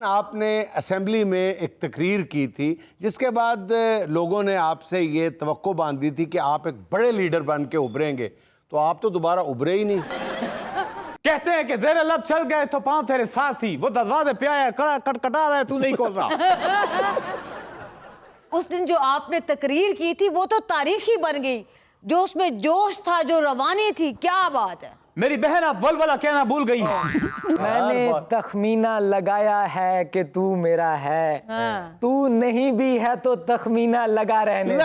आपने असेंबली में एक तकरीर की थी जिसके बाद लोगों ने आपसे ये तवक्को बांधी थी कि आप एक बड़े लीडर बन के उभरेंगे, तो आप तो दोबारा उभरे ही नहीं। कहते हैं कि ज़ेरे लब चल गए तो पांव तेरे साथ ही, वो दरवाजे पे आया कटकटा रहा है, तू नहीं खोल रहा। उस दिन जो आपने तकरीर की थी वो तो तारीख ही बन गई, जो उसमें जोश था, जो रवानी थी, क्या बात है। मेरी बहन आप वलवला कहना भूल गई हैं। मैंने तखमीना लगाया है कि तू मेरा है, तू नहीं भी है तो तखमीना लगा रहने दे।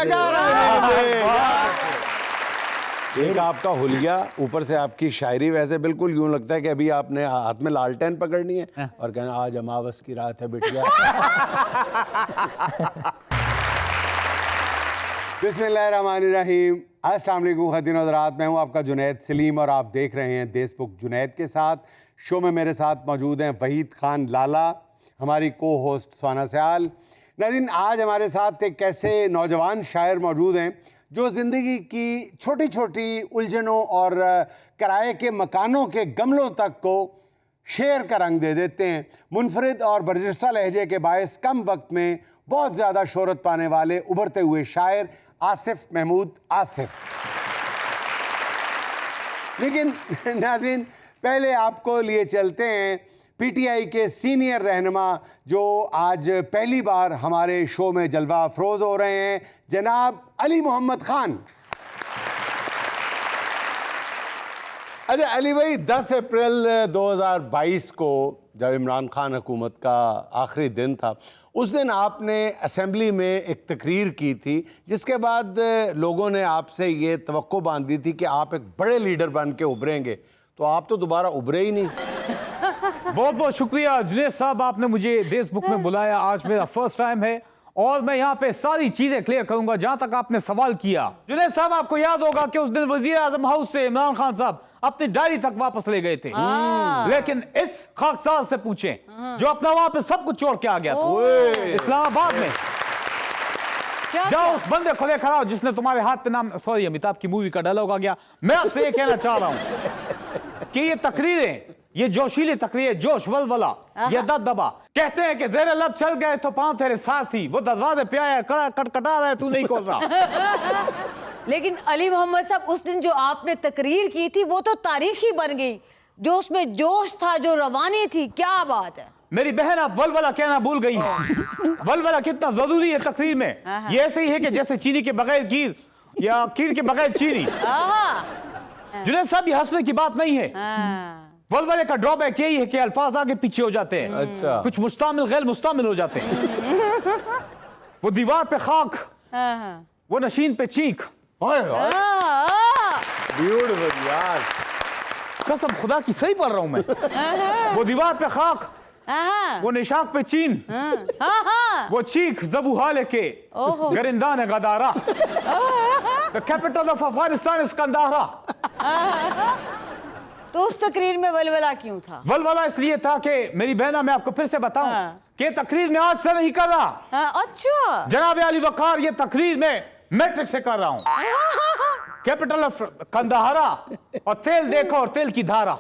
एक आपका हुलिया, ऊपर से आपकी शायरी, वैसे बिल्कुल यूं लगता है कि अभी आपने हाथ में लालटेन पकड़नी है और कहना आज अमावस की रात है बिटिया। बिस्मिल्लाहिर्रहमानिर्रहीम। अस्सलाम वालेकुम ख़वातीन और हज़रात, मैं हूं आपका जुनैद सलीम और आप देख रहे हैं देशबुक जुनैद के साथ। शो में मेरे साथ मौजूद हैं वहीद खान लाला, हमारी को होस्ट स्वाना सयाल। नाज़रीन, आज हमारे साथ एक ऐसे नौजवान शायर मौजूद हैं जो ज़िंदगी की छोटी छोटी उलझनों और किराए के मकानों के गमलों तक को शेर का रंग दे देते हैं। मुनफरिद और बरजस्ता लहजे के बायस कम वक्त में बहुत ज़्यादा शोहरत पाने वाले उभरते हुए शायर आसिफ महमूद आसिफ। लेकिन नाज़रीन, पहले आपको लिए चलते हैं पीटीआई के सीनियर रहनुमा जो आज पहली बार हमारे शो में जलवा अफरोज हो रहे हैं, जनाब अली मोहम्मद खान। अच्छा अली भाई, 10 अप्रैल 2022 को जब इमरान खान हुकूमत का आखिरी दिन था, उस दिन आपने असेंबली में एक तकरीर की थी जिसके बाद लोगों ने आपसे ये तवक्को बांधी थी कि आप एक बड़े लीडर बन के उभरेंगे, तो आप तो दोबारा उभरे ही नहीं। बहुत बहुत शुक्रिया जुनैद साहब, आपने मुझे देशबुक में बुलाया। आज मेरा फर्स्ट टाइम है और मैं यहाँ पे सारी चीजें क्लियर करूंगा जहां तक आपने सवाल किया। जुनैद साहब, आपको याद होगा कि उस दिन वजीर आजम हाउस से इमरान खान साहब अपनी डायरी तक वापस ले गए थे, लेकिन इस खाकसार से पूछें जो अपना वहां पे सब कुछ छोड़ के आ गया था इस्लामाबाद में। जाओ उस बंदे को लेकर आओ जिसने तुम्हारे हाथ पे नाम, सॉरी अमिताभ की मूवी का डायलॉग आ गया। मैं आपसे ये कहना चाह रहा हूं कि ये तकरीरें, ये जोशीली तकरीरें, जोश वलवला, ये दबदबा, कहते हैं कि ज़ेरे लब चल गए तो पांव तेरे साथ ही, वो दरवाजे पे आया कटकटा रहा है, तू नहीं खोल रहा। लेकिन अली मोहम्मद साहब, उस दिन जो आपने तकरीर की थी वो तो तारीख ही बन गई, जो उसमें जोश था, जो रवानी थी, क्या बात है। मेरी बहन आप वलवला कहना भूल गई हैं। वलवला कितना जरूरी है तकरीर में। ये ऐसे ही है कि जैसे चीनी के बगैर कीर या कीर के बगैर चीनी। जुनैद साहब, ये हंसने की बात नहीं है। वलवले का ड्रॉबैक यही है कि अल्फाज आगे पीछे हो जाते हैं। अच्छा। कुछ मुस्तामिल गैर मुस्तामिल हो जाते हैं। वो दीवार पे खाक, वो नशीन पे चीख। ब्यूटीफुल यार, कसम खुदा की सही पढ़ रहा हूं मैं। वो दीवार पे खाक, वो निशाक पे चीन, वो चीख जबूहा लेके गरिंदा ने गदारा, the capital of Afghanistan is Kandahar. तो उस तकरीर में वलवला क्यों था? वलवला इसलिए था कि मेरी बहना, मैं आपको फिर से बताऊं कि तकरीर में आज से नहीं कर रहा। अच्छा जनाब अली वकार, ये तकरीर में मैट्रिक से कर रहा हूं। कैपिटल ऑफ कंदाहारा, और तेल देखो और तेल की धारा,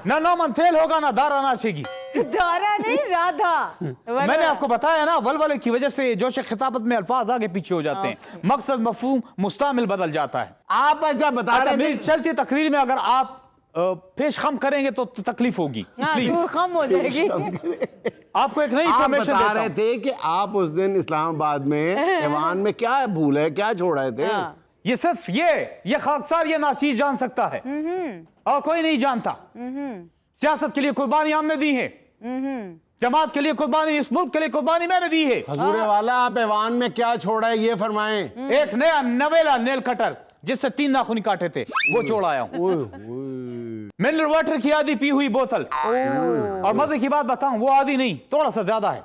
ना नौमन तेल होगा ना दारा नाचेगी। दारा नहीं, राधा। मैंने आपको बताया ना, वलवले की वजह से जोश खिताबत में अल्फाज आगे पीछे हो जाते हैं, मकसद मफहूम मुस्तामिल बदल जाता है। आप अच्छा बता रहे मेरी चलती तकरीर में अगर आप पेश खम करेंगे तो तकलीफ होगी। कम हो जाएगी। आपको एक नई आप इंफॉर्मेशन बता रहे थे कि आप उस दिन इस्लामाबाद में ऐवान में क्या भूल है, क्या छोड़ा थे? ये सिर्फ ये खाकसार, ये नाचीज जान सकता है और कोई नहीं जानता। सियासत के लिए कुर्बानी हमने दी है, जमात के लिए कुर्बानी, इस मुल्क के लिए कुर्बानी मैंने दी है। हजूर वाला, आप ऐवान में क्या छोड़ा है ये फरमाएं। एक नया नवेला नेल कटर जिससे 3 नाखून काटे थे वो छोड़ आया हूँ। मिनरल वाटर की आधी पी हुई बोतल, और मजे की बात बताऊं, वो आधी नहीं, थोड़ा सा ज्यादा है।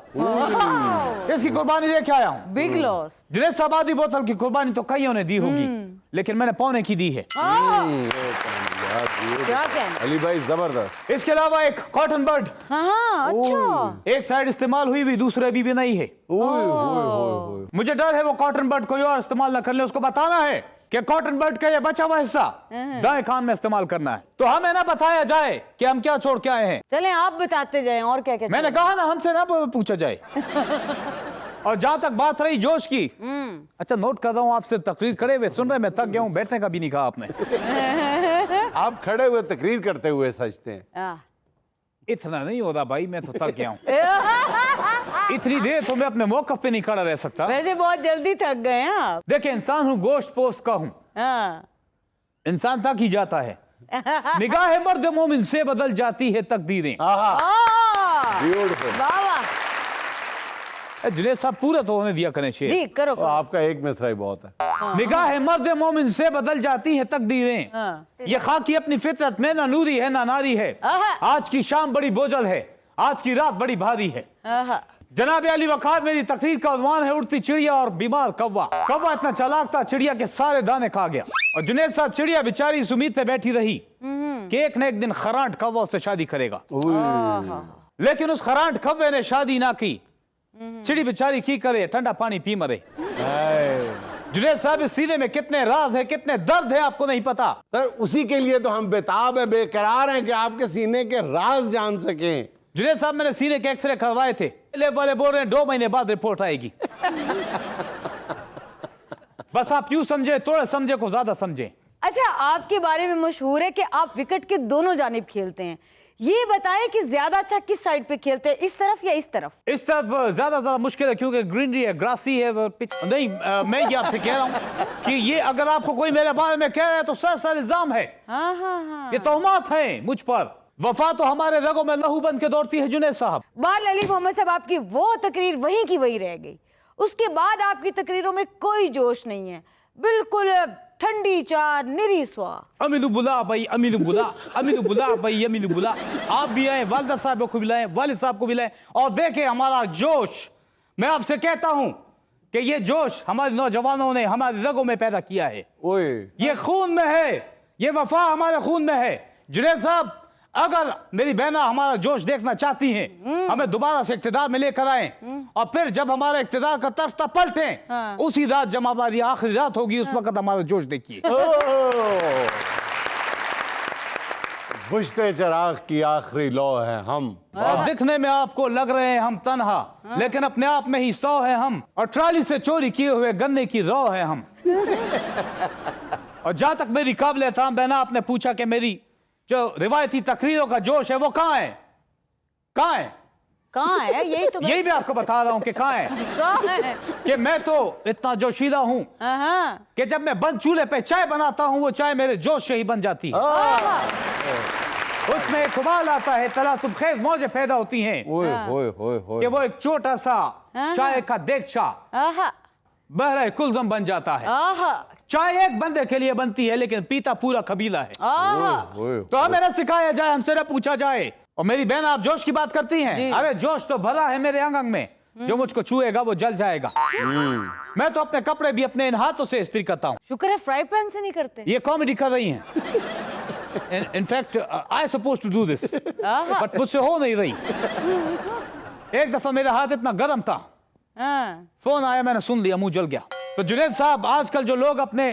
इसकी कुर्बानी लेके आया हूँ। Big loss. जुनैद साहब, आधी बोतल की कुर्बानी तो कईयों ने दी होगी, लेकिन मैंने पौने की दी है। क्या कहना? अली भाई जबरदस्त। इसके अलावा एक कॉटन बर्ड, अच्छा। एक साइड इस्तेमाल हुई हुई, दूसरे भी नहीं है। मुझे डर है वो कॉटन बर्ड कोई और इस्तेमाल ना कर ले। उसको बताना है कि कॉटन बर्ड का ये बचा हुआ हिस्सा दाएं कान में इस्तेमाल करना है। तो हमें ना बताया जाए कि हम क्या छोड़ के आए हैं। चलें आप बताते जाएं और क्या क्या मैंने कहा ना हमसे ना पूछा जाए। और जहां तक बात रही जोश की, अच्छा नोट कर रहा हूं आपसे तकरीर खड़े हुए सुन रहे, मैं थक गया हूं, बैठने का भी नहीं कहा आपने। आप खड़े हुए तकरीर करते हुए सजते हैं। इतना नहीं हो रहा भाई, मैं तो थक गया हूं। इतनी देर तो मैं अपने मौकफ पे नहीं खड़ा रह सकता। वैसे बहुत जल्दी थक गए हैं आप। देखिए इंसान हूं, गोश्त पोस्ट का हूं, इंसान थक ही जाता है। निगाह मर्द मोमिन से बदल जाती है तकदीरें। ब्यूटीफुल। वाह वाह जुनेद साहब पूरा तो होने दिया करें शेर। जी करो, करो। आपका एक मिसरा ही बहुत है। निगाह मर्द मोमिन से बदल जाती है तकदीरें। ये खाकी अपनी फितरत में ना नूरी है ना नारी है। आज की शाम बड़ी बोझल है, आज की रात बड़ी भारी है। जनाब अली वक़ार मेरी तकरीर का उन्वान है उड़ती चिड़िया और बीमार कौवा। कौवा इतना चालाक था चिड़िया के सारे दाने खा गया। और जुनेद साहब चिड़िया बेचारी इस उम्मीद पे बैठी रही कि एक न एक दिन खरांट कौवा उससे शादी करेगा, लेकिन उस खरांट कौवे ने शादी ना की। चिड़ी बेचारी की करे, ठंडा पानी पी मरे। जुनेद साहब इस सीने में कितने राज है, कितने दर्द है, आपको नहीं पता। सर उसी के लिए तो हम बेताब हैं, बेकरार हैं कि आपके सीने के राज जान सकें। जुनेद साहब मैंने सीने के एक्सरे करवाए थे, वाले बोल रहे हैं 2 महीने बाद रिपोर्ट आएगी। बस आप यूं समझे, थोड़ा समझे को ज्यादा समझे। अच्छा आपके बारे में मशहूर है कि आप विकेट के दोनों जानिब खेलते हैं। ये बताएं कि ज्यादा अच्छा किस साइड पे खेलते हैं, इस तरफ या इस तरफ? इस तरफ ज्यादा मुश्किल है क्योंकि ग्रीनरी है, ग्रासी है, पिच नहीं। मैं ये आपसे कह रहा हूँ कि ये अगर आपको कोई मेरे बारे में कह रहा है तो सर इल्जाम है। ये तोहमत है मुझ पर। वफा तो हमारे रगों में लहू बन के दौड़ती है जुनेद साहब। बाल अली मोहम्मद साहब आपकी वो तकरीर वहीं की वहीं रह गई। उसके बाद आपकी तकरीरों में कोई जोश नहीं है, बिल्कुल ठंडी चार निरी स्वा। अमीनु बुला भाई, अमीनु बुला, अमीनु बुला भाई, अमीनु बुला। आप भी आए, वालिदा साहब को भी लाएं, वालिद साहब को भी लाएं और देखें हमारा जोश। मैं आपसे कहता हूं कि ये जोश हमारे नौजवानों ने हमारे रगों में पैदा किया है। ओए ये खून में है, ये वफा हमारे खून में है। जुनेद साहब अगर मेरी बहना हमारा जोश देखना चाहती हैं, हमें दोबारा से इक्तिदार में लेकर आए और फिर जब हमारा इक्तिदार का तख्ता पलटे, उसी रात जब हमारी आखिरी रात होगी उस वक्त हमारा जोश देखिए। बुझते चिराग की आखिरी लौ है हम। और दिखने में आपको लग रहे हैं हम तन्हा, लेकिन अपने आप में ही 100 है हम। और ट्राली से चोरी किए हुए गन्ने की रौ है हम। और जहां तक मेरी काबिल एहतराम बहना आपने पूछा कि मेरी जो रिवायती तकरीरों का जोश है वो कहाँ है, कहाँ है, कहाँ है? यही मैं आपको बता रहा हूँ कि कहाँ है। कि मैं तो इतना जोशीला हूँ कि जब मैं बंद चूल्हे पे चाय बनाता हूँ वो चाय मेरे जोश से ही बन जाती है। उसमें एक उबाल आता है, तलातुम खेज मौजें पैदा होती हैं कि वो एक छोटा सा चाय का देगचा बहरा कुलजम बन जाता है। चाय एक बंदे के लिए बनती है लेकिन पीता पूरा कबीला है। तो हमें ना सिखाया जाए, हमसे ना पूछा जाए। और मेरी बहन आप जोश की बात करती हैं, अरे जोश तो भला है मेरे अंग अंग में, जो मुझको छुएगा वो जल जाएगा। मैं तो अपने कपड़े भी अपने इन हाथों से इस्त्री करता हूँ। शुक्र है फ्राई पैन से नहीं करते। ये कॉमेडी कर रही हैं। In fact I suppose to do this but मुझसे हो नहीं रही। एक दफा मेरा हाथ इतना गर्म था, फोन आया, मैंने सुन लिया, मुंह जल गया। तो जुनेद साहब आजकल जो लोग अपने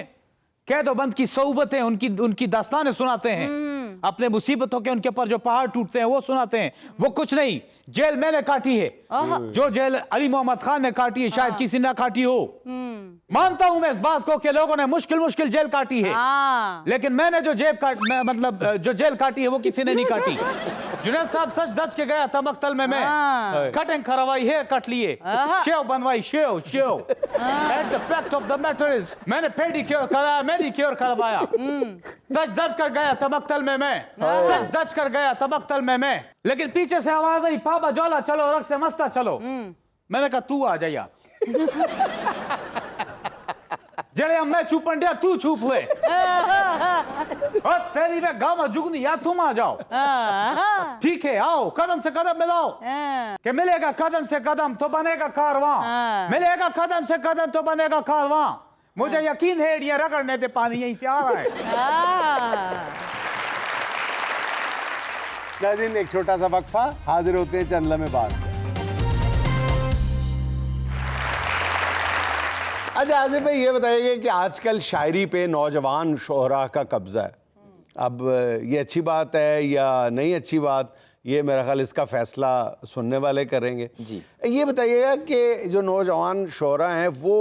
कैदोबंद की सोबतें उनकी दास्तानें सुनाते हैं, अपने मुसीबतों के उनके ऊपर जो पहाड़ टूटते हैं वो सुनाते हैं, वो कुछ नहीं, जेल मैंने काटी है। जो जेल अली मोहम्मद खान ने काटी है शायद किसी ने काटी हो। मानता हूं मैं इस बात को कि लोगों ने मुश्किल जेल काटी है, लेकिन मैंने जो जो जेल काटी है वो किसी ने नहीं काटी। जुनेद साहब सच दच के गया था मकतल में मैं, कटिंग करवाई है, कट लिए, शेव बनवाई, shave. At the fact of the matter is मैंने पेडिक्योर कराया, मैनिक्योर करवाया। सच दच कर गया था मकतल में मैं, सच दच कर गया था मकतल में मैं, लेकिन पीछे से आवाज आई, पापा जोला चलो, रख से मस्ता चलो। मैंने कहा तू आ जा यार। जड़े मैं छुपन दिया तू छुप हुए और तेरी में गाँव में जुगनी यार तुम आ जाओ। ठीक है आओ, कदम से कदम मिलाओ कि मिलेगा कदम से कदम तो बनेगा कारवां, मिलेगा कदम से कदम तो बनेगा कारवां। मुझे यकीन है ये रगड़ने से पानी यहीं से आ रहा है। नाज़रीन एक छोटा सा वक्फा, हाजिर होते हैं चंद लम्हे बाद। अच्छा आसिफ भाई ये बताइए कि आजकल शायरी पे नौजवान शोहरा का कब्जा है। अब ये अच्छी बात है या नहीं अच्छी बात, ये मेरा ख्याल इसका फैसला सुनने वाले करेंगे। जी। ये बताइएगा कि जो नौजवान शोहरा हैं वो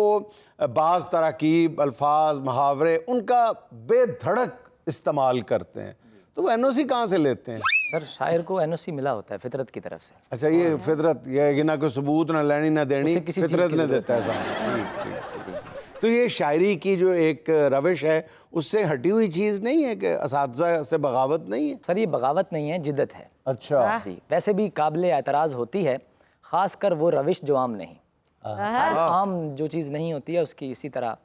बाज़ तराकीब, अल्फाज, मुहावरे उनका बेधड़क इस्तेमाल करते हैं, तो वो एनओसी कहाँ से लेते हैं? सर शायर को एनओसी मिला होता है फितरत की तरफ से। अच्छा, ये फितरत, ये है कि ना कोई सबूत, ना लेनी ना देनी, उसे किसी चीज़ फितरत की ने ज़रूरत देता है साहब। ठीक, ठीक, ठीक। तो ये शायरी की जो एक रविश है उससे हटी हुई चीज़ नहीं है कि असातिज़ा से बगावत नहीं है? सर ये बगावत नहीं है, जिद्दत है। अच्छा। जी, वैसे भी काबिल एतराज़ होती है, ख़ासकर वो रविश जो आम नहीं। हर आम जो चीज़ नहीं होती है उसकी इसी तरह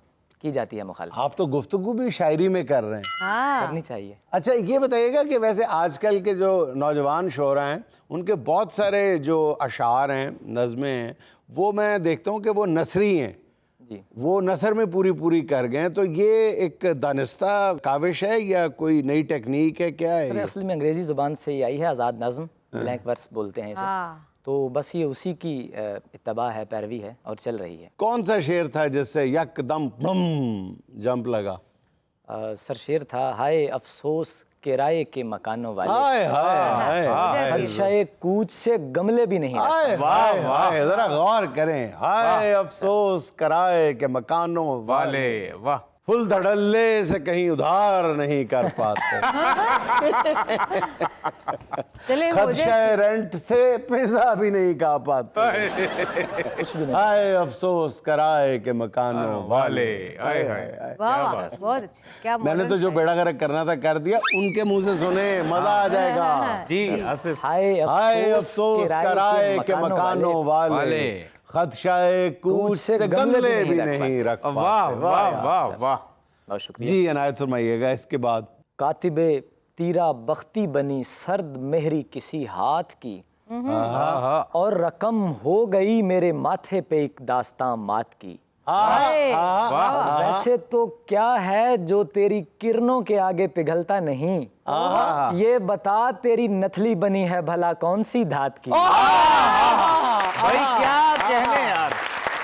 की जाती है मुखालिफत। आप तो गुफ्तगू भी शायरी में कर रहे हैं। हाँ करनी चाहिए। अच्छा ये बताइएगा कि वैसे आजकल के जो नौजवान शोरा हैं उनके बहुत सारे जो अशार हैं, नज़में हैं, वो मैं देखता हूँ कि वो नसरी हैं, जी। वो नसर में पूरी पूरी कर गए हैं। तो ये एक दानिस्ता काविश है या कोई नई टेक्निक है, क्या है सर ये? असल में अंग्रेज़ी ज़ुबान से ही आई है, आज़ाद नज़्म, ब्लैंक वर्स बोलते हैं इसे। हाँ तो बस ये उसी की इत्तबा है, पैरवी है और चल रही है। कौन सा शेर था जिससे यकदम बम जंप लगा? सर शेर था, हाय अफसोस किराए के मकानों वाले, हाय हाय हाय खदशाए कूच से गमले भी नहीं रखते। हाय हाय हाय, जरा गौर करें। हाय अफसोस कराए के मकानों वाले, वाले वाह। फुल धड़ल्ले से कहीं उधार नहीं कर पाते, चले मुझे खदशे रेंट से पिज़्ज़ा भी नहीं खा पाते, हाय अफसोस कराए के मकानों वाले। हाय हाय। वाह वाह बहुत अच्छे, क्या मैंने modern तो जो style। बेड़ा गर्क करना था कर दिया, उनके मुंह से सुने, मजा आ जाएगा। जी आसिफ हाय हाय अफसोस कराए के मकानों वाले, वाले। खदशाए कूच से गमले भी नहीं रख पाते। वाह वाह वाह वाह। बहुत शुक्रिया। जी अनायत फरमाइएगा इसके बाद। कातिबे तीरा बख्ती बनी सर्द मेहरी किसी हाथ की, और रकम हो गई मेरे माथे पे एक दास्तां मात की। हाय, वैसे तो क्या है जो तेरी किरणों के आगे पिघलता नहीं, ये बता तेरी नथली बनी है भला कौन सी धात की। भाई क्या कहने यार।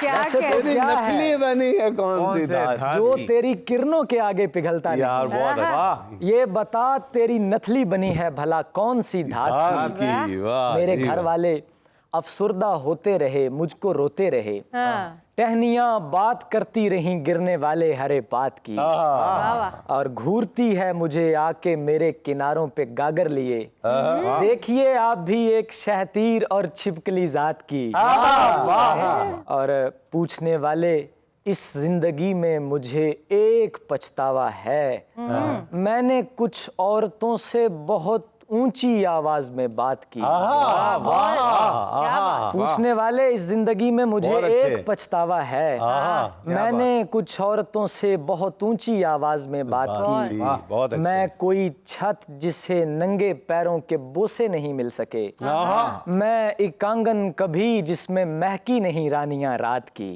क्या वैसे तो कहते क्या है नकली बनी है कौन सी धात? जो तेरी किरणों के आगे पिघलता यार नहीं, बहुत अच्छा। वाह। ये बता तेरी नथली बनी है भला कौन सी धात धात की। की, वाह मेरे जी घर वाह। वाले अफसुर्दा होते रहे, मुझको रोते रहे, हाँ टहनियां बात करती रहीं गिरने वाले हरे पात की। वाह वाह और घूरती है मुझे आके मेरे किनारों पे गागर लिए, देखिए आप भी एक शहतीर और छिपकली जात की। और पूछने वाले इस जिंदगी में मुझे एक पछतावा है, मैंने कुछ औरतों से बहुत ऊंची आवाज में बात की। क्या बात। पूछने वाले इस जिंदगी में मुझे बहुत अच्छे। एक पछतावा है, मैंने कुछ औरतों से बहुत ऊंची आवाज में बात की। बहुत अच्छे। मैं कोई छत जिसे नंगे पैरों के बोसे नहीं मिल सके, मैं एक आंगन कभी जिसमें महकी नहीं रानियां रात की,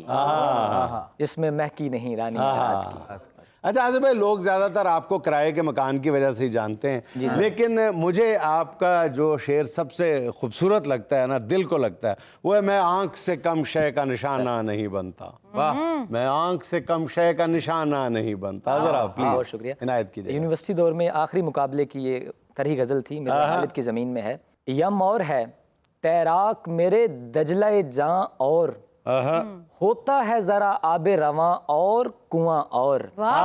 जिसमें महकी नहीं रानियां रात की। अच्छा आसिफ भाई, लोग ज़्यादातर आपको किराए के मकान की वजह से ही जानते हैं, लेकिन मुझे आपका जो शेर सबसे खूबसूरत लगता है ना, दिल को लगता है, वो है मैं आंख से कम शय का निशाना नहीं बनता। वाह। मैं आंख से कम शय का निशाना नहीं बनता। जरा बहुत प्लीज शुक्रिया। इनायत कीजिए। यूनिवर्सिटी दौर में आखिरी मुकाबले की ये तरही गजल थी, मेरे गालिब की जमीन में है। यम और है तैराक मेरे दजला जां, और होता है जरा आबे रवां और कुआं, और वाह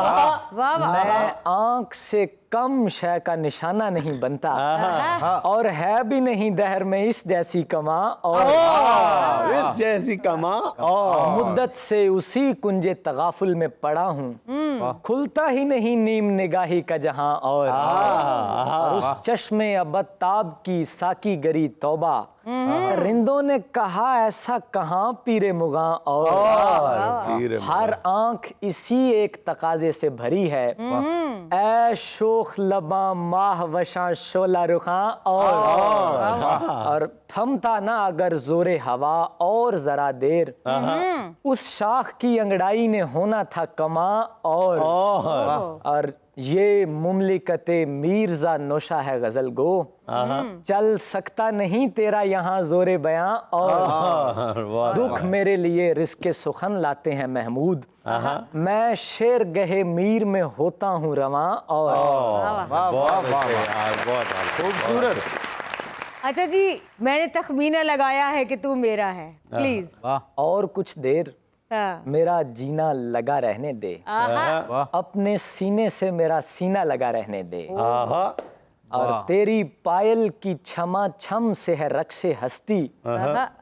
वाह वाह मैं आंख से कम शय का निशाना नहीं बनता, और है भी नहीं दहर में इस जैसी कमा, और इस जैसी कमा और मुद्दत से उसी कुंजे तगाफुल में पड़ा हूँ, खुलता ही नहीं नीम निगाही का जहां, और उस चश्मे अबताब की साकी गरी तौबा, रिंदों ने कहा ऐसा कहाँ पीरे मुगा, और फिर हर आंख इसी एक तकाजे से भरी है, ऐ शोख लबा माह वशा शोला रुखा, और थमता ना अगर जोरे हवा और जरा देर, उस शाख की अंगड़ाई ने होना था कमा, और ये मुमलिकते मीर्जा नौशा है गजल गो, चल सकता नहीं तेरा यहाँ जोरे बयां, और दुख मेरे लिए रिस्के सुखन लाते हैं महमूद, मैं शेर गहे मीर में होता हूँ रवां, और खूबसूरत। अच्छा जी, मैंने तखमीना लगाया है कि तू मेरा है, प्लीज। वाह और कुछ देर हाँ। मेरा जीना लगा रहने दे, वाह अपने सीने से मेरा सीना लगा रहने दे, आहा और तेरी पायल की छमा छम से है रक्शे हस्ती,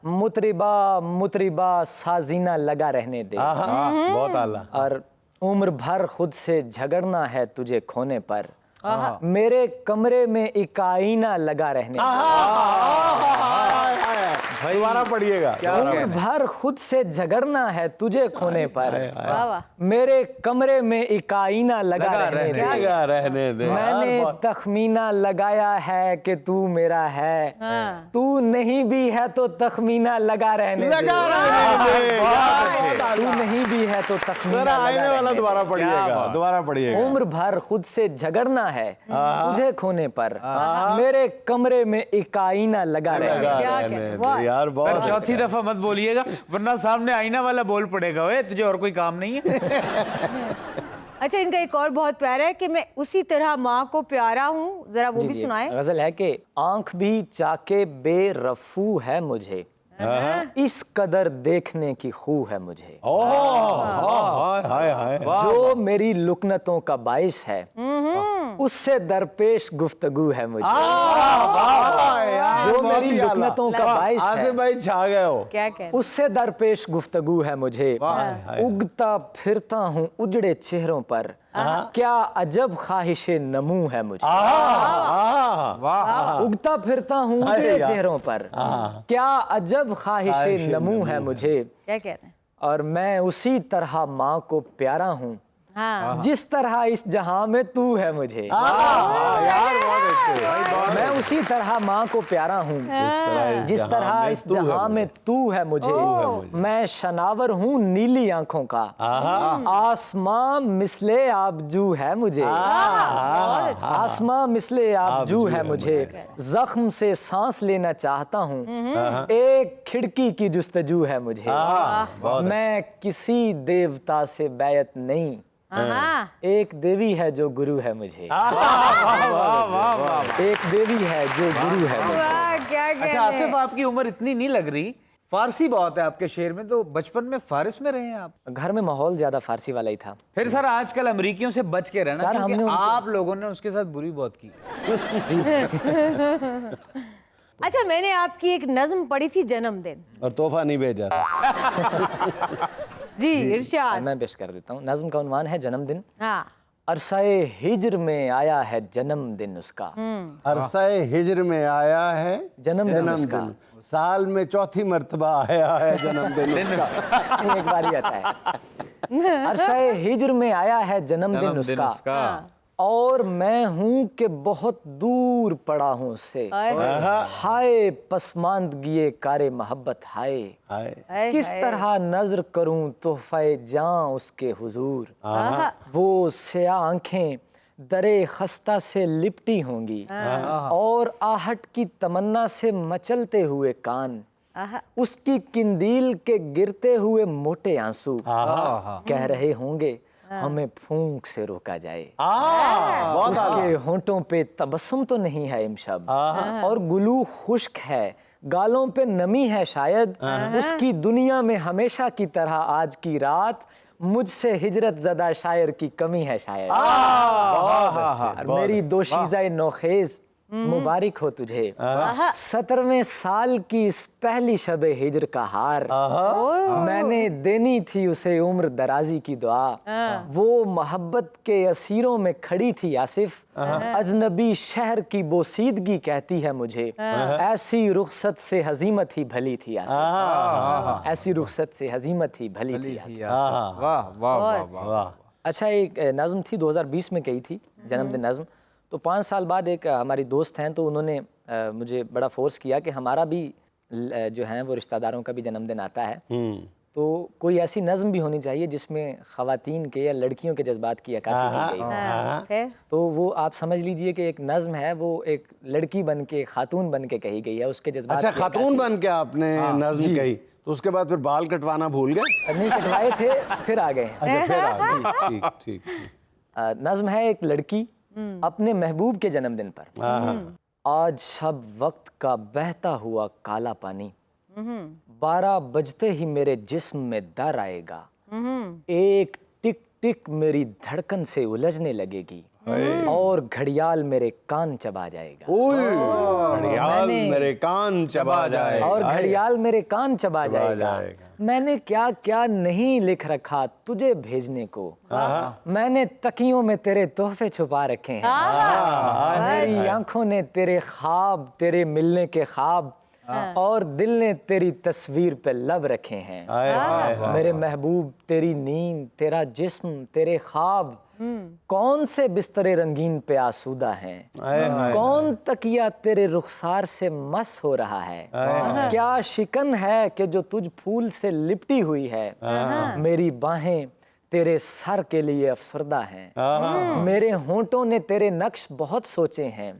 मुतरिबा मुतरिबा साजीना लगा रहने दे, आहा बहुत आला। और उम्र भर खुद से झगड़ना है तुझे खोने पर, मेरे कमरे में एक आईना लगा रहने दे, दोबारा पढ़िएगा। उम्र भर खुद से झगड़ना है तुझे खोने पर, वाह वाह। मेरे कमरे में एक आईना लगा रहने दे, क्या रहने दे। मैंने तखमीना लगाया है कि तू मेरा है, हाँ। तू नहीं भी है तो तखमीना लगा रहने दे, लगा रहने दे। तू नहीं भी है तो तखमीना जरा लगा आईने वाला रहने दोबारा क्या पढ़िएगा, बात। दोबारा दे। पढ़िएगा। उम्र भर खुद से झगड़ना है तुझे खोने पर, मेरे कमरे में एक आईना लगा रहने लगा दे। क्या रहने कहते हैं, दे वाह। यार, पर बहुत चौथी दफा मत बोलिएगा वरना सामने आईना वाला बोल पड़ेगा, ओए तुझे और कोई काम नहीं है। अच्छा, इनका एक और बहुत प्यारा है कि मैं उसी तरह माँ को प्यारा हूँ, जरा वो जी, भी जी। सुनाए। गजल है कि आंख भी चाके बेरफू है मुझे, इस कदर देखने की खू है मुझे, हाय हाय हाय। जो मेरी लुकनतों का बाइश है उससे दरपेश गुफ्तगू है मुझे, जो मेरी लुकनतों का बाइश है आसिफ भाई छा गए हो। क्या कहते हैं? उससे दरपेश गुफ्तगू है मुझे, उगता फिरता हूँ उजड़े चेहरों पर, क्या अजब ख्वाहिशे नमू है मुझे, वाह उगता फिरता हूँ उजड़े यार। चेहरों पर, क्या अजब ख्वाहिशे ख्वाहिशे नमू है मुझे, क्या कहते हैं? और मैं उसी तरह माँ को प्यारा हूँ हाँ। जिस तरह इस जहां में तू है मुझे, यार बहुत अच्छे। मैं उसी तरह माँ को प्यारा हूँ जिस तरह इस जहां में तू है मुझे, मैं शनावर हूँ नीली आंखों का, आसमां मिसले आबजू है मुझे, आसमां मिसले आबजू है मुझे, जख्म से सांस लेना चाहता हूँ, एक खिड़की की जुस्तजू है मुझे, मैं किसी देवता से बैत नहीं, हाँ। एक देवी है जो गुरु है मुझे, एक देवी है जो गुरु है मुझे। वाह, क्या अच्छा कहते आसिफ, हैं? आपकी उम्र इतनी नहीं लग रही, फारसी बहुत है आपके शेर में, तो बचपन में फारिस में रहे हैं आप? घर में माहौल ज्यादा फारसी वाला ही था। फिर सर आजकल अमेरिकियों से बच के रहना, सर, क्योंकि हमने उनको- आप लोगों ने उसके साथ बुरी बहुत की। अच्छा, मैंने आपकी एक नज्म पढ़ी थी, जन्मदिन। और तोहफा नहीं भेजा। जी, इरशाद। मैं पेश कर देता हूँ। नज्म का उन्वान है जन्मदिन। हाँ। अरसाए हिज्र में आया है जन्मदिन उसका, अरसाए हिज्र में आया है जन्मदिन उसका, साल में चौथी मर्तबा आया है जन्मदिन उसका। एक बार ही आता है। अरसाए हिज्र में आया है जन्मदिन उसका, और मैं हूं कि बहुत दूर पड़ा हूं उससे, हाय पसमानदगी कारे मोहब्बत हाय, हाय किस तरह नजर करूं तोहफे जां उसके हुजूर, वो स्याह आंखें दरे खस्ता से लिपटी होंगी, और आहट की तमन्ना से मचलते हुए कान, उसकी किंदील के गिरते हुए मोटे आंसू कह रहे होंगे हमें फूंक से रोका जाए, बहुत उसके होंठों पे तबस्सुम तो नहीं है इमशब, और गुलू खुश्क है, गालों पे नमी है शायद, उसकी दुनिया में हमेशा की तरह आज की रात मुझसे हिजरत ज़दा शायर की कमी है शायद। और मेरी दोशीज़ाए नौखेज मुबारक हो तुझे, 17वें साल की इस पहली शबे हिजर का हार, मैंने देनी थी उसे उम्र दराजी की दुआ, वो मोहब्बत के असीरों में खड़ी थी आसिफ, अजनबी शहर की बोसीदगी कहती है मुझे, ऐसी रुखसत से हजीमत ही भली थी आसिफ, ऐसी रुखसत से हजीमत ही भली थी आसिफ। वाह वाह वाह वाह। अच्छा, एक नज़्म थी 2020 में कही थी, जन्मदिन नज़्म। तो 5 साल बाद एक हमारी दोस्त हैं, तो उन्होंने मुझे बड़ा फोर्स किया कि हमारा भी जो है वो रिश्तेदारों का भी जन्मदिन आता है, तो कोई ऐसी नज्म भी होनी चाहिए जिसमें ख़वातीन के या लड़कियों के जज्बात की अक्कासी की गई हो। फिर तो वो आप समझ लीजिए कि एक नज्म है, वो एक लड़की बन के, खातून बन के कही गई है, उसके जज्बात अच्छा, की खातून अक्कासी। बन के आपने नज्म कही, तो उसके बाद फिर बाल कटवाना भूल गए? नहीं कटवाए थे, फिर आ गए। अच्छा, फिर आ गए। ठीक ठीक ठीक। नज्म है, एक लड़की अपने महबूब के जन्मदिन पर। आज शब वक्त का बहता हुआ काला पानी, 12 बजते ही मेरे जिस्म में दर आएगा, एक टिक टिक मेरी धड़कन से उलझने लगेगी और घड़ियाल मेरे कान चबा जाएगा। घड़ियाल मेरे कान चबा जाएगा। और घड़ियाल मेरे कान चबा जाएगा। जाएगा। मैंने क्या क्या नहीं लिख रखा तुझे भेजने को, मैंने तकियों में तेरे तोहफे छुपा रखे हैं। मेरी आंखों ने तेरे ख्वाब, तेरे मिलने के ख्वाब, और दिल ने तेरी तस्वीर पे लब रखे हैं। मेरे महबूब, तेरी नींद, तेरा जिस्म, तेरे ख्वाब, कौन से बिस्तरे रंगीन पे आसूदा हैं, कौन तकिया तेरे रुखसार से मस हो रहा है, क्या शिकन है कि जो तुझ फूल से लिपटी हुई है, मेरी बाहें तेरे सर के लिए अफसरदा हैं, मेरे होंठों ने तेरे नक्श बहुत सोचे हैं,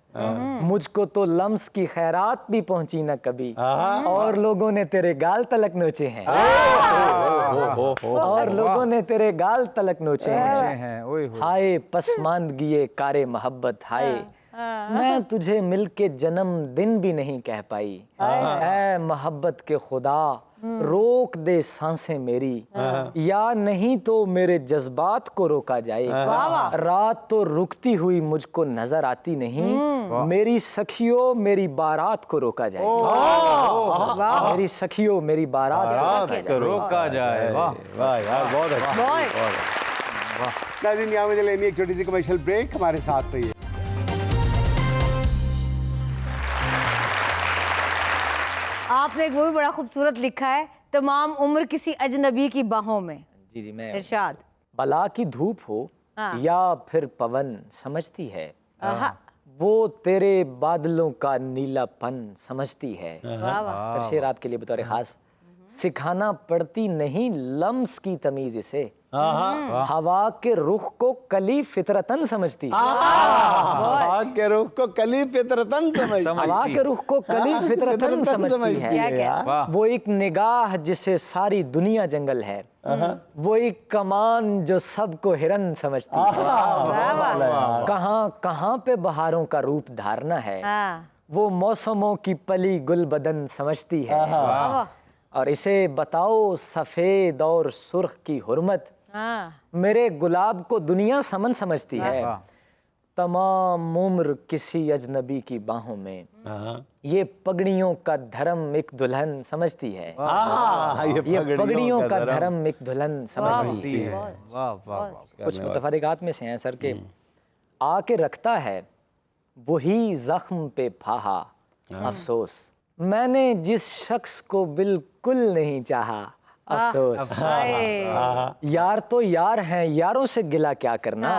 मुझको तो लम्स की खैरात भी पहुंची न कभी, और लोगों ने तेरे गाल तलक नोचे हैं, और लोगों ने तेरे गाल तलक नोचे हैं। हाय पसमानदगिए कारे मोहब्बत, हाय मैं तुझे मिलके जन्म दिन भी नहीं कह पाई। ऐ मोहब्बत के खुदा, रोक दे सांसें मेरी, या नहीं तो मेरे जज्बात को रोका जाए। रात तो रुकती हुई मुझको नजर आती नहीं, मेरी सखियों मेरी बारात को रोका जाए। मेरी सखियों मेरी बारात को रोका जाए। वाह वाह यार, बहुत अच्छा। नाज़रीन, यहाँ मुझे लेनी एक छोटी सी कमर्शियल ब्रेक, हमारे साथ रहिए। आपने एक वो भी बड़ा खूबसूरत लिखा है, तमाम उम्र किसी अजनबी की बाहों में। जी मैं इरशाद। बला की धूप हो या फिर पवन समझती है, वो तेरे बादलों का नीलापन समझती है। सर शेर आपके लिए बतौर खास, सिखाना पड़ती नहीं लम्स की तमीज इसे, हवा के रुख को कली फितरतन समझती है। हवा के रुख को कली फितरतन समझती है। हवा के रुख को कली फितरतन समझती क्या है। क्या? वो एक निगाह जिसे सारी दुनिया जंगल है, वो एक कमान जो सबको हिरन समझती है। कहाँ कहाँ पे बहारों का रूप धारना है, वो मौसमों की पली गुल बदन समझती है। और इसे बताओ सफेद और सुर्ख की हुर्मत, मेरे गुलाब को दुनिया समन समझती है। तमाम उम्र किसी अजनबी की बाहों में, ये पगड़ियों का धर्म एक दुल्हन समझती है। ये पगड़ियों का धर्म एक दुल्हन समझती है। वाह वाह। कुछ मुतफरिकात में से हैं सर के, आके रखता है वही जख्म पे फाहा अफसोस, मैंने जिस शख्स को बिल्कुल नहीं चाहा अफसोस। यार तो यार हैं, यारों से गिला क्या करना,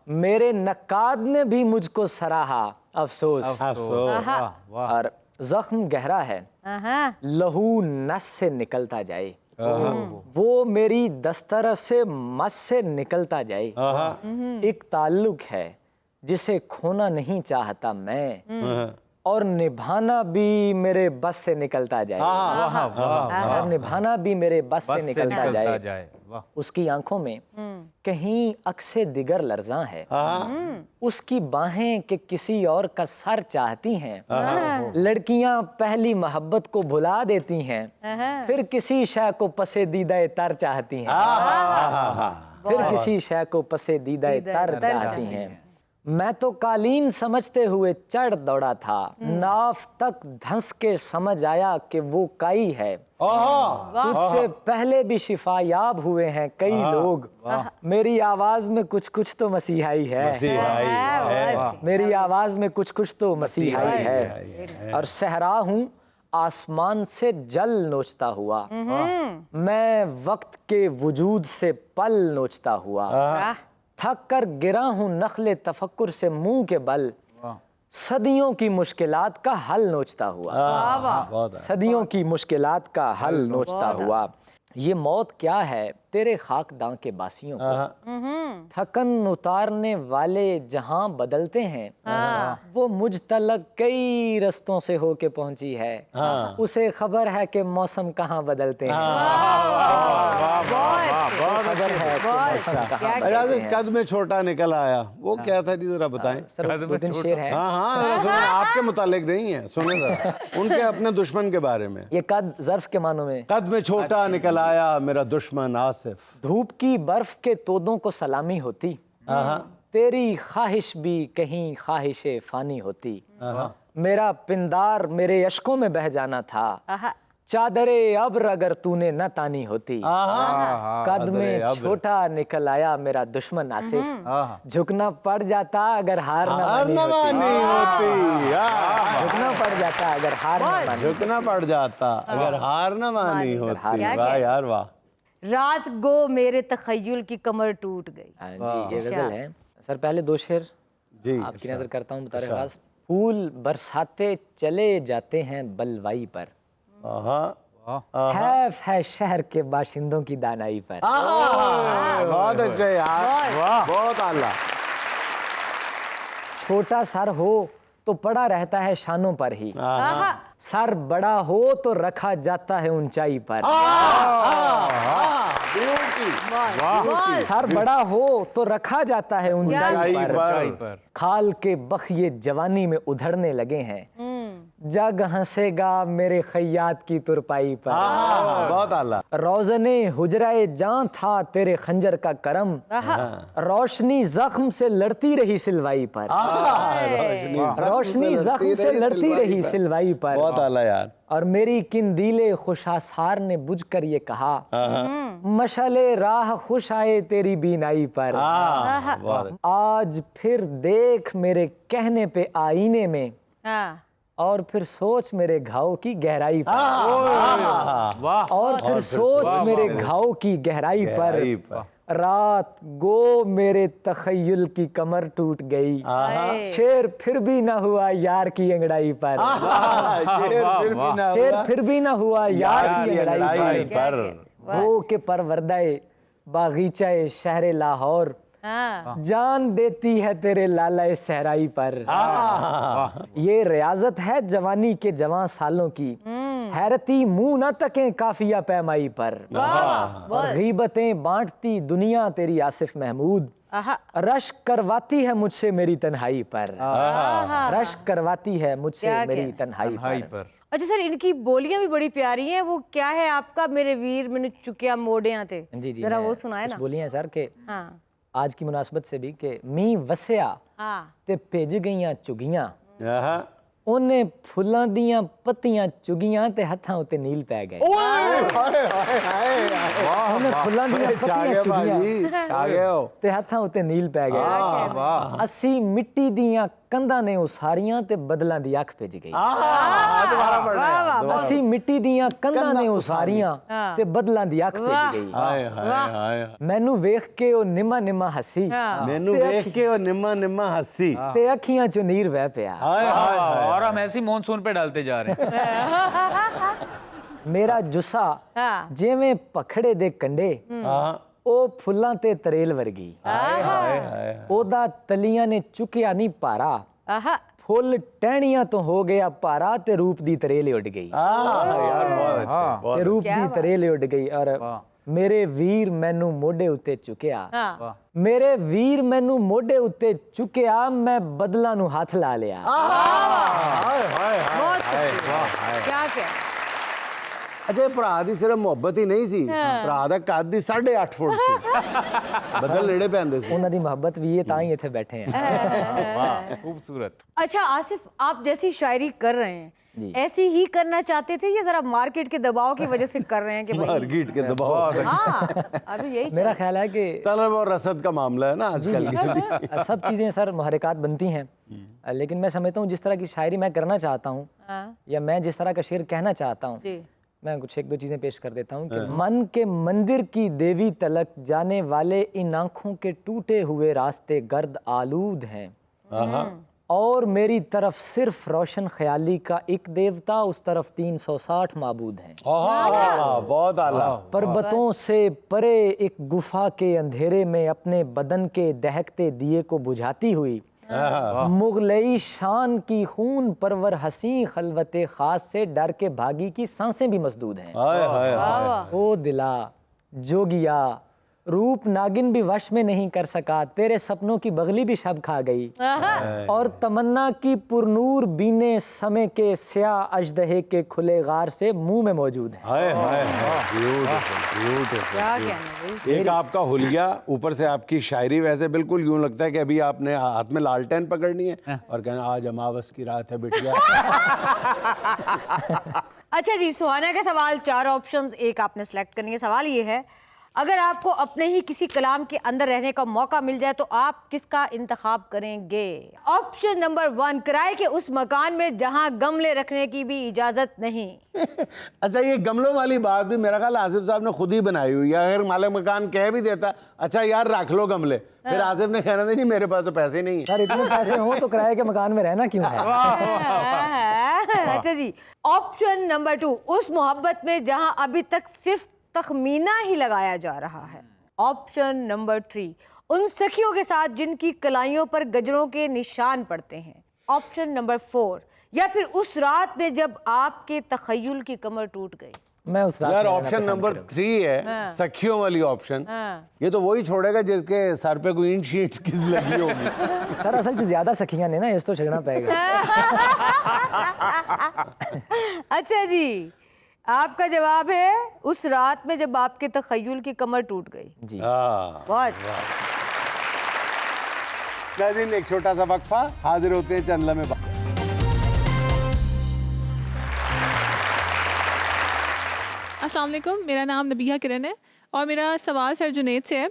मेरे नक्काद ने भी मुझको सराहा अफसोस। और जख्म गहरा है, लहू नस से निकलता जाए, वो मेरी दस्तरस से मस से निकलता जाए। एक ताल्लुक है जिसे खोना नहीं चाहता मैं, और निभाना भी मेरे बस से निकलता जाए। और निभाना भी मेरे बस से निकलता जाए। उसकी आंखों में कहीं अक्से दिगर लर्ज़ां है, उसकी बाहें के किसी और का सर चाहती हैं। लड़कियां पहली मोहब्बत को भुला देती हैं, फिर किसी शय को पसे दीदा तर चाहती हैं। फिर किसी शय को पसे दीदा तर चाहती हैं। मैं तो कालीन समझते हुए चढ़ दौड़ा था, नाफ तक धंस के समझ आया कि वो काई है। तुझसे पहले भी शिफायाब हुए हैं कई लोग, मेरी आवाज में कुछ कुछ तो मसीहाई है। मेरी आवाज में कुछ कुछ तो मसीहाई है। और सहरा हूँ आसमान से जल नोचता हुआ, मैं वक्त के वजूद से पल नोचता हुआ। थक कर गिरा हूँ नखले तफक्कुर से मुंह के बल, सदियों की मुश्किलात का हल नोचता हुआ। सदियों की मुश्किलात का हल नोचता हुआ। ये मौत क्या है तेरे खाकदां के बासियों को, थकन उतारने वाले जहां बदलते हैं, वो मुझ तलक कई रस्तों से होके पहुंची है, उसे खबर है कि मौसम कहाँ बदलते हैं। खबर है कि मौसम कहाँ बदलते हैं। कद में छोटा निकल आया, वो क्या था जी, जरा बताएं। सर दो दिन शेर है। हाँ हाँ, जरा सुने, आपके मुतालिक नहीं है, सुने जरा उनके अपने दुश्मन के बारे में। ये कद ज़र्फ के मानों में। कद में छोटा निकल आया मेरा दुश्मन आसिफ। धूप की बर्फ के तोदों को सलामी होती, तेरी ख्वाहिश भी कहीं ख्वाहिशे फानी होती। मेरा पिंदार मेरे अश्कों में बह जाना था, चादरे अब्र अगर तूने न तानी होती। कद में छोटा निकल आया मेरा दुश्मन आसिफ, झुकना पड़ जाता अगर हार न मानी होती। झुकना पड़ जाता अगर हार न मानी, झुकना पड़ जाता अगर हार न मानी होती। वाह यार वाह। रात गो मेरे तखय्युल की कमर टूट गई। हाँ जी, ये गजल है सर। पहले दो शेर जी आपकी नजर करता हूँ बता रहे। फूल बरसाते चले जाते हैं बलवाई पर, हैफ है शहर के बाशिंदों की दानाई पर। बहुत अच्छे यार, बहुत आला। छोटा सर हो तो पड़ा रहता है शानों पर ही, सर बड़ा हो तो रखा जाता है ऊंचाई पर। सर बड़ा हो तो रखा जाता है ऊंचाई पर, खाल के बख ये जवानी में उधड़ने लगे हैं, जग हंसेगा मेरे खैयात की तुरपाई पर। बहुत आला। रोजने हुजराए जान था तेरे खंजर का करम, रोशनी जख्म से लड़ती रही सिलवाई पर। रोशनी जख्म से लड़ती रही सिलवाई पर। बहुत आला यार। और मेरी किंदीले खुशासार ने बुझकर ये कहा, मशाले राह खुश आए तेरी बीनाई पर। आज फिर देख मेरे कहने पे आईने में, और फिर सोच मेरे घाव की गहराई पर। और फिर सोच मेरे घाव की गहराई पर। रात गो मेरे तखय्युल की कमर टूट गई, शेर फिर भी ना हुआ यार की अंगड़ाई पर। शेर फिर भी ना हुआ यार की अंगड़ाई पर। वो के परवरदाए बागीचाए शहरे लाहौर, जान देती है तेरे लाला सहराई पर। ये रियाजत है जवानी के जवां सालों की, हैरती मुंह न तके काफिया पैमाई पर। और गीबतें बांटती दुनिया तेरी आसिफ महमूद, रश्क करवाती है मुझसे मेरी तन्हाई पर। रश्क करवाती है मुझसे मेरी तन्हाई पर। अच्छा सर, इनकी बोलियां भी बड़ी प्यारी हैं। वो क्या है आपका, मेरे वीर मैंने चुकिया मोड़े आते, जरा वो सुनाए ना। बोलियां सर के आज की मुनासबत से भी कि मी वसिया ते भेज गईयां चुगियां, ਉਹਨੇ ਫੁੱਲਾਂ ਦੀਆਂ ਪੱਤੀਆਂ ਚੁਗੀਆਂ ਤੇ ਹੱਥਾਂ ਉੱਤੇ ਨੀਲ ਪੈ ਗਏ। ਉਹਨੇ ਫੁੱਲਾਂ ਦੀਆਂ ਪੱਤੀਆਂ ਚੁਗੀਆਂ ਤੇ ਹੱਥਾਂ ਉੱਤੇ ਨੀਲ ਪੈ ਗਏ। ਅਸੀਂ ਮਿੱਟੀ ਦੀਆਂ ਕੰਧਾਂ ਨੇ ਉਸਾਰੀਆਂ ਤੇ ਬਦਲਾਂ ਦੀ ਅੱਖ ਭਿੱਜ ਗਈ। ਅਸੀਂ ਮਿੱਟੀ ਦੀਆਂ ਕੰਧਾਂ ਨੇ ਉਸਾਰੀਆਂ ਤੇ ਬਦਲਾਂ ਦੀ ਅੱਖ ਭਿੱਜ ਗਈ। ਮੈਨੂੰ ਵੇਖ ਕੇ ਉਹ ਨਿੰਮਾ ਨਿੰਮਾ ਹੱਸੀ, ਮੈਨੂੰ ਵੇਖ ਕੇ ਉਹ ਨਿੰਮਾ ਨਿੰਮਾ ਹੱਸੀ ਤੇ ਅੱਖੀਆਂ ਚੋਂ ਨੀਰ ਵਹਿ ਪਿਆ। और हम ऐसी मॉनसून पे डालते जा रहे हैं। मेरा जुस्सा जिवें पखड़े दे कंडे, ਉਹ ਫੁੱਲਾਂ ਤੇ ਤਰੇਲ ਵਰਗੀ। ਉਹਦਾ ਤਲੀਆਂ ਨੇ ਚੁੱਕਿਆ ਨਹੀਂ ਭਾਰਾ, ਫੁੱਲ ਟਹਿਣੀਆਂ ਤੋਂ ਹੋ ਗਿਆ ਭਾਰਾ ਤੇ ਰੂਪ ਦੀ ਤਰੇਲ ਉੱਡ ਗਈ। ਤੇ ਰੂਪ ਦੀ ਤਰੇਲ ਉੱਡ ਗਈ। ਔਰ ਮੇਰੇ ਵੀਰ ਮੈਨੂੰ ਮੋਢੇ ਉੱਤੇ ਚੁੱਕਿਆ, ਮੇਰੇ ਵੀਰ ਮੈਨੂੰ ਮੋਢੇ ਉੱਤੇ ਚੁੱਕਿਆ, ਮੈਂ ਬਦਲਾਂ ਨੂੰ ਹੱਥ ਲਾ ਲਿਆ। ਅੱਛਾ, ਭਰਾ ਦੀ ਸਿਰਫ ਮੁਹੱਬਤ ਹੀ ਨਹੀਂ ਸੀ, ਭਰਾ ਦਾ ਕੱਦ ਦੀ 8.5 ਫੁੱਟ ਸੀ, बदल नेड़े पे आंदे से। ਉਹਨਾਂ ਦੀ ਮੁਹੱਬਤ ਵੀ ਇਹ ਤਾਂ ਹੀ ਇੱਥੇ ਬੈਠੇ हैं। वाह, खूबसूरत। अच्छा आसिफ, आप जैसी शायरी कर रहे हैं ऐसी ही करना चाहते थे या जरा मार्केट के दबाव की वजह से कर रहे हैं कि मार्केट के दबाव? हाँ, अभी यही मेरा ख्याल है कि तलब और रसद का मामला है ना आजकल। सब चीजें सर मुहर्रिकात बनती हैं, लेकिन मैं समझता हूँ जिस तरह की शायरी मैं करना चाहता हूँ या मैं जिस तरह का शेर कहना चाहता हूँ, मैं कुछ एक दो चीजें पेश कर देता हूँ कि मन के मंदिर की देवी तलक जाने वाले इन आंखों के टूटे हुए रास्ते गर्द आलूद हैं, और मेरी तरफ सिर्फ रोशन ख्याली का एक देवता, उस तरफ 360 माबूद हैं। बहुत आला। पर्वतों से परे एक गुफा के अंधेरे में अपने बदन के दहकते दिए को बुझाती हुई मुगलई शान की खून परवर हसी खलवते खास से डर के भागी की सांसें भी मसदूद हैं। ओ दिला जोगिया, रूप नागिन भी वश में नहीं कर सका, तेरे सपनों की बगली भी शब खा गई। और तमन्ना की पुरनूर बीने समय के स्या अजदहे के खुले गार से मुंह में मौजूद है। क्या कहना भाई। एक आपका हुलिया, ऊपर से आपकी शायरी, वैसे बिल्कुल यूं लगता है कि अभी आपने हाथ में लालटेन पकड़नी है और कहना आज अमावस की रात है बिटिया। अच्छा जी, सुहाना का सवाल 4 ऑप्शंस, एक आपने सेलेक्ट करनी है। सवाल ये है, अगर आपको अपने ही किसी कलाम के अंदर रहने का मौका मिल जाए तो आप किसका इंतखाब करेंगे? ऑप्शन नंबर 1, किराए के उस मकान में जहां गमले रखने की भी इजाजत नहीं। अच्छा, ये गमलों वाली बात भी मेरा ख्याल आसिफ साहब ने खुद ही बनाई हुई है। अगर मालिक मकान कह भी देता अच्छा यार रख लो गमले, फिर आसिफ ने कहना नहीं मेरे पास तो पैसे नहीं है। सर इतने पैसे हो तो किराए के मकान में रहना क्यों है? अच्छा जी, ऑप्शन नंबर 2, उस मोहब्बत में जहां अभी तक सिर्फ तखमीना ही लगाया जा रहा है। ऑप्शन नंबर 3, उन सखियों के साथ जिनकी कलाइयों पर गजरों के निशान पड़ते हैं। ऑप्शन नंबर 4, या फिर उस रात में जब आपके तखय्युल की कमर टूट गई। मैं उस रात यार में रहना ऑप्शन पसंद नंबर करूंगा। 3 है, सखियों वाली ऑप्शन। ये तो वही छोड़ेगा जिसके सर पे कोई ईंट शीट किस लगी होगी। सर असल में ज्यादा सखियां ने ना, इस तो छेड़ना पड़ेगा। अच्छा जी, आपका जवाब है उस रात में जब आपके तखय्युल की कमर टूट गई। जी बहुत। नाज़रीन, एक छोटा सा वक्फा, हाजिर होते हैं चंद लम्हे बाद। अस्सलाम वालेकुम, मेरा नाम नबीहा किरण है और मेरा सवाल सर जुनैद से है।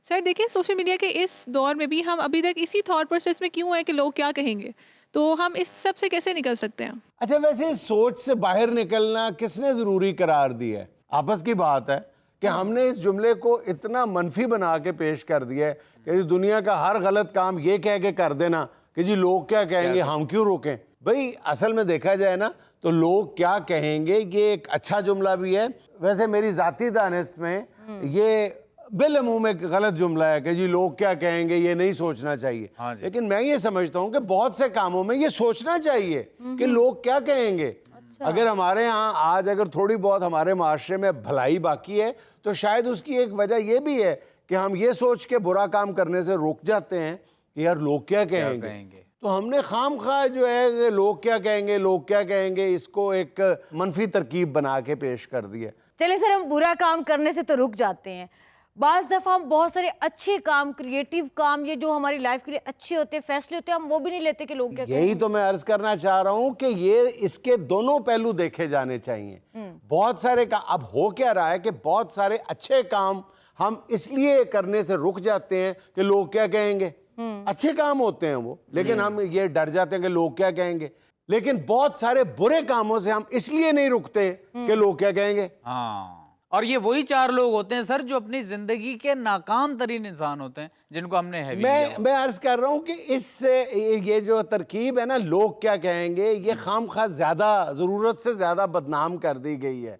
सर देखिए, सोशल मीडिया के इस दौर में भी हम अभी तक इसी थॉट प्रोसेस में क्यों हैं कि लोग क्या कहेंगे, तो हम इस सब से कैसे निकल सकते हैं? अच्छा, वैसे इस सोच से बाहर निकलना किसने जरूरी करार दिया है? आपस की बात है कि हमने इस जुमले को इतना मनफी बना के पेश कर दिया है कि दुनिया का हर गलत काम ये कह के कर देना कि जी लोग क्या कहेंगे, हम क्यों रोकें। भाई असल में देखा जाए ना तो लोग क्या कहेंगे ये एक अच्छा जुमला भी है। वैसे मेरी जाती दानिश में ये बिलअमूम में गलत जुमला है कि जी लोग क्या कहेंगे ये नहीं सोचना चाहिए। लेकिन मैं ये समझता हूँ कि बहुत से कामों में ये सोचना चाहिए कि लोग क्या कहेंगे। अच्छा। अगर हमारे यहाँ आज अगर थोड़ी बहुत हमारे माशरे में भलाई बाकी है तो शायद उसकी एक वजह ये भी है कि हम ये सोच के बुरा काम करने से रुक जाते हैं कि यार लोग क्या कहेंगे। तो हमने खाम खा जो है लोग क्या कहेंगे, लोग क्या कहेंगे, इसको एक मनफी तरकीब बना के पेश कर दिया। चले सर, हम बुरा काम करने से तो रुक जाते हैं, बाज़ दफ़ा हम बहुत सारे अच्छे काम, क्रिएटिव काम, ये जो हमारी लाइफ के लिए अच्छे होते हैं, फैसले होते हैं, हम वो भी नहीं लेते कि लोग क्या कहेंगे। यही तो मैं अर्ज करना चाह रहा हूँ कि ये इसके दोनों पहलू देखे जाने चाहिए। बहुत सारे का अब हो क्या रहा है कि बहुत सारे अच्छे काम हम इसलिए करने से रुक जाते हैं कि लोग क्या कहेंगे। अच्छे काम होते हैं वो, लेकिन हम ये डर जाते हैं कि लोग क्या कहेंगे। लेकिन बहुत सारे बुरे कामों से हम इसलिए नहीं रुकते कि लोग क्या कहेंगे। हाँ, और ये वही 4 लोग होते हैं सर जो अपनी जिंदगी के नाकाम तरीन इंसान होते हैं जिनको हमने हैवी लिया। मैं अर्ज कर रहा हूँ कि इससे ये जो तरकीब है ना लोग क्या कहेंगे, ये खामखा ज्यादा जरूरत से ज्यादा बदनाम कर दी गई है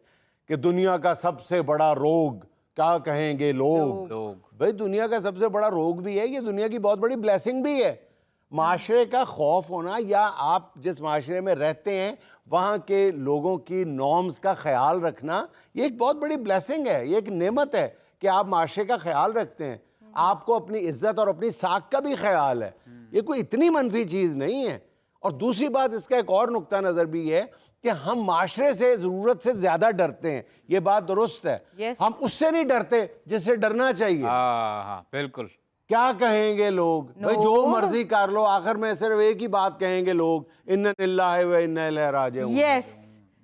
कि दुनिया का सबसे बड़ा रोग क्या कहेंगे लोग। भाई दुनिया का सबसे बड़ा रोग भी है, ये दुनिया की बहुत बड़ी ब्लेसिंग भी है। माशरे का खौफ होना या आप जिस माशरे में रहते हैं वहाँ के लोगों की नॉर्म्स का ख्याल रखना, ये एक बहुत बड़ी ब्लेसिंग है, ये एक नेमत है कि आप माशरे का ख्याल रखते हैं। आपको अपनी इज्जत और अपनी साख का भी ख्याल है, ये कोई इतनी मनफी चीज़ नहीं है। और दूसरी बात, इसका एक और नुक्ता नज़र भी है कि हम माशरे से ज़रूरत से ज़्यादा डरते हैं, ये बात दुरुस्त है। Yes. हम उससे नहीं डरते जिससे डरना चाहिए। हाँ, बिल्कुल। क्या कहेंगे लोग, भाई जो मर्जी कर लो, आखिर में सिर्फ एक ही बात कहेंगे लोग, इन्ना लिल्लाहि व इन्ना इलैहि राजिऊन। यस,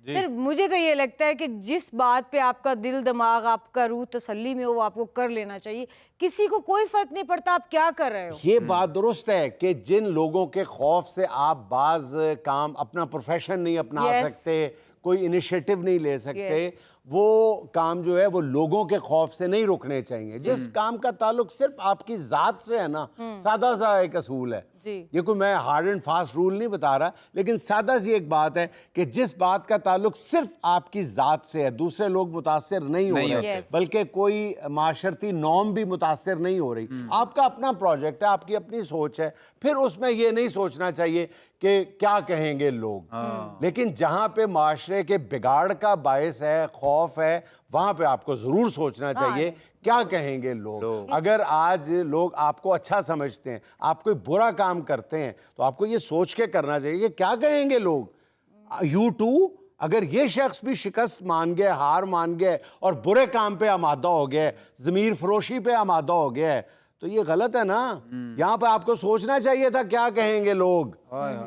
सिर्फ मुझे तो ये लगता है कि जिस बात पे आपका दिल दिमाग, आपका रूह तसल्ली में हो, वो आपको कर लेना चाहिए। किसी को कोई फर्क नहीं पड़ता आप क्या कर रहे हो। ये बात दुरुस्त है कि जिन लोगों के खौफ से आप बाज काम, अपना प्रोफेशन नहीं अपना Yes. सकते, कोई इनिशिएटिव नहीं ले सकते, वो काम जो है वो लोगों के खौफ से नहीं रुकने चाहिए। जिस काम का ताल्लुक सिर्फ आपकी जात से है ना, सादा सा एक असूल है, जी। ये कोई मैं हार्ड एंड फास्ट रूल नहीं बता रहा, लेकिन सादा सी एक बात है कि जिस बात का ताल्लुक सिर्फ आपकी जात से है, दूसरे लोग मुतासिर नहीं हो रहे, Yes. बल्कि कोई माशरती नॉर्म भी मुतासिर नहीं हो रही, आपका अपना प्रोजेक्ट है, आपकी अपनी सोच है, फिर उसमें ये नहीं सोचना चाहिए कि क्या कहेंगे लोग। लेकिन जहां पे माशरे के बिगाड़ का बायस है, खौफ है, वहां पे आपको जरूर सोचना चाहिए क्या कहेंगे लोग। अगर आज लोग आपको अच्छा समझते हैं, आप कोई बुरा काम करते हैं, तो आपको ये सोच के करना चाहिए कि क्या कहेंगे लोग। यू टू, अगर ये शख्स भी शिकस्त मान गया, हार मान गया और बुरे काम पे आमादा हो गया, ज़मीर फरोशी पे आमादा हो गया है, तो ये गलत है ना। यहाँ पे आपको सोचना चाहिए था क्या कहेंगे लोग।